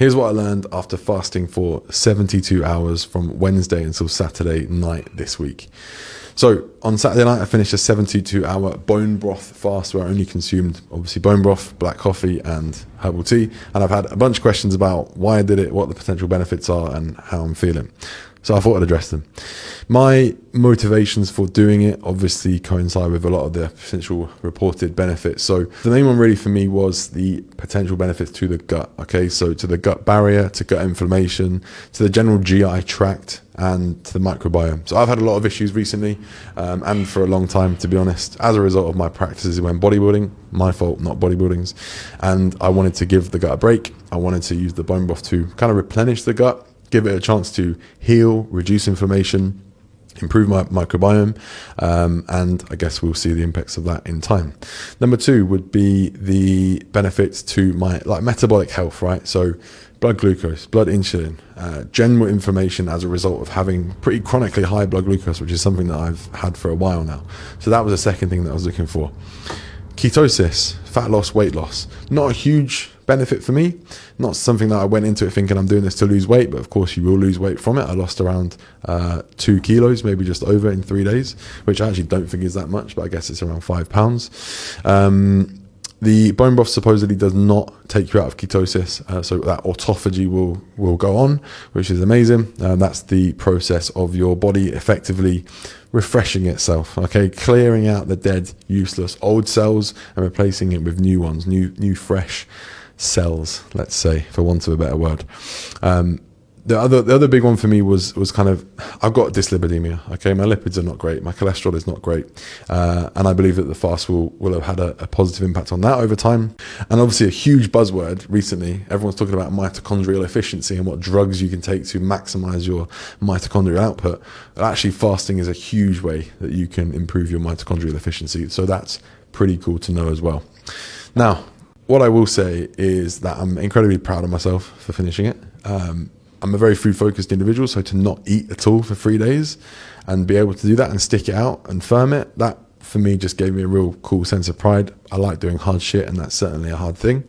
Here's what I learned after fasting for 72 hours from Wednesday until Saturday night this week. So on Saturday night, I finished a 72-hour bone broth fast where I only consumed, obviously, bone broth, black coffee, and herbal tea. And I've had a bunch of questions about why I did it, what the potential benefits are, and how I'm feeling. So I thought I'd address them. My motivations for doing it obviously coincide with a lot of the potential reported benefits. So the main one really for me was the potential benefits to the gut. Okay, so to the gut barrier, to gut inflammation, to the general GI tract, and to the microbiome. So I've had a lot of issues recently, and for a long time, to be honest, as a result of my practices when bodybuilding. My fault, not bodybuilding's. And I wanted to give the gut a break. I wanted to use the bone broth to kind of replenish the gut, give it a chance to heal, reduce inflammation, improve my microbiome, and I guess we'll see the impacts of that in time. Number 2 would be the benefits to my metabolic health, right? So blood glucose, blood insulin, general inflammation as a result of having pretty chronically high blood glucose, which is something that I've had for a while now. So that was the second thing that I was looking for. Ketosis, fat loss, weight loss. Not a huge benefit for me, not something that I went into it thinking I'm doing this to lose weight, but of course you will lose weight from it. I lost around 2 kilos, maybe just over, in 3 days, which I actually don't think is that much, but I guess it's around 5 pounds. The bone broth supposedly does not take you out of ketosis, so that autophagy will go on, which is amazing. That's the process of your body effectively refreshing itself, okay, clearing out the dead, useless old cells and replacing it with new ones, new fresh cells, let's say, for want of a better word. The other big one for me was kind of, I've got dyslipidemia, okay? My lipids are not great, my cholesterol is not great, and I believe that the fast will have had a positive impact on that over time. And obviously a huge buzzword recently, everyone's talking about mitochondrial efficiency and what drugs you can take to maximize your mitochondrial output. But actually fasting is a huge way that you can improve your mitochondrial efficiency, so that's pretty cool to know as well. Now, what I will say is that I'm incredibly proud of myself for finishing it. I'm a very food-focused individual, so to not eat at all for 3 days and be able to do that and stick it out and firm it, that for me just gave me a real cool sense of pride. I like doing hard shit, and that's certainly a hard thing.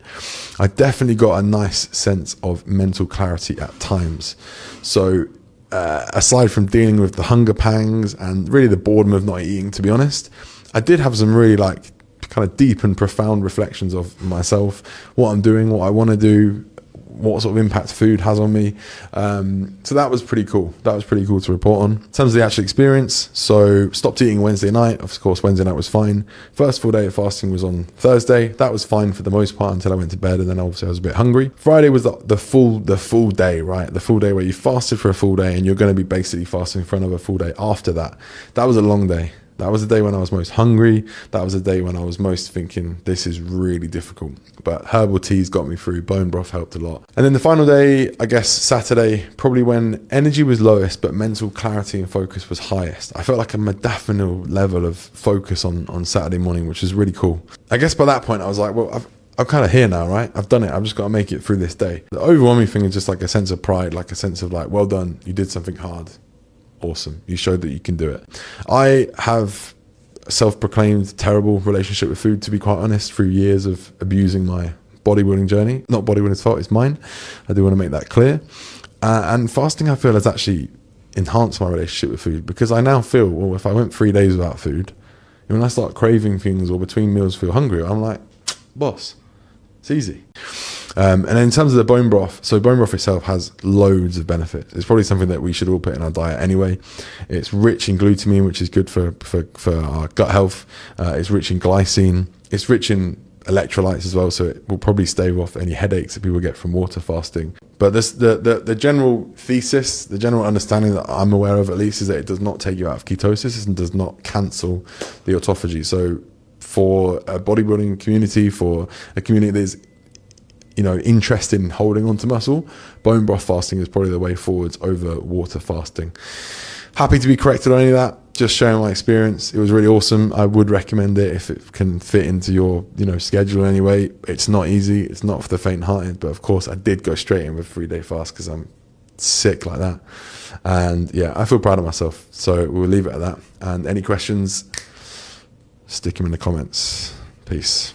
I definitely got a nice sense of mental clarity at times. So aside from dealing with the hunger pangs and really the boredom of not eating, to be honest, I did have some really kind of deep and profound reflections of myself, what I'm doing, what I want to do, what sort of impact food has on me. So that was pretty cool. That was pretty cool to report on. In terms of the actual experience, so stopped eating Wednesday night. Of course, Wednesday night was fine. First full day of fasting was on Thursday. That was fine for the most part until I went to bed, and then obviously I was a bit hungry. Friday was the full day, right? The full day where you fasted for a full day and you're going to be basically fasting for another full day after that. That was a long day. That was the day when I was most hungry. That was the day when I was most thinking, this is really difficult. But herbal teas got me through. Bone broth helped a lot. And then the final day, I guess Saturday, probably when energy was lowest, but mental clarity and focus was highest. I felt like a medicinal level of focus on Saturday morning, which was really cool. I guess by that point, I was like, well, I'm kind of here now, right? I've done it. I've just got to make it through this day. The overwhelming thing is just like a sense of pride, like a sense of like, well done. You did something hard. Awesome. You showed that you can do it. I have a self-proclaimed terrible relationship with food, to be quite honest, through years of abusing my bodybuilding journey. Not bodybuilding's fault, it's mine. I do want to make that clear. And fasting, I feel, has actually enhanced my relationship with food, because I now feel, well, if I went 3 days without food, when I start craving things or between meals feel hungry, I'm like, boss, it's easy. And in terms of the bone broth, so bone broth itself has loads of benefits. It's probably something that we should all put in our diet anyway. It's rich in glutamine, which is good for our gut health. It's rich in glycine. It's rich in electrolytes as well, so it will probably stave off any headaches that people get from water fasting. But this, the general thesis, the general understanding that I'm aware of at least, is that it does not take you out of ketosis and does not cancel the autophagy. So for a bodybuilding community, for a community that is interested in holding on to muscle, bone broth fasting is probably the way forwards over water fasting. Happy to be corrected on any of that. Just sharing my experience. It was really awesome. I would recommend it if it can fit into your, schedule anyway. It's not easy. It's not for the faint-hearted. But of course, I did go straight in with a 3-day fast because I'm sick like that. And yeah, I feel proud of myself. So we'll leave it at that. And any questions, stick them in the comments. Peace.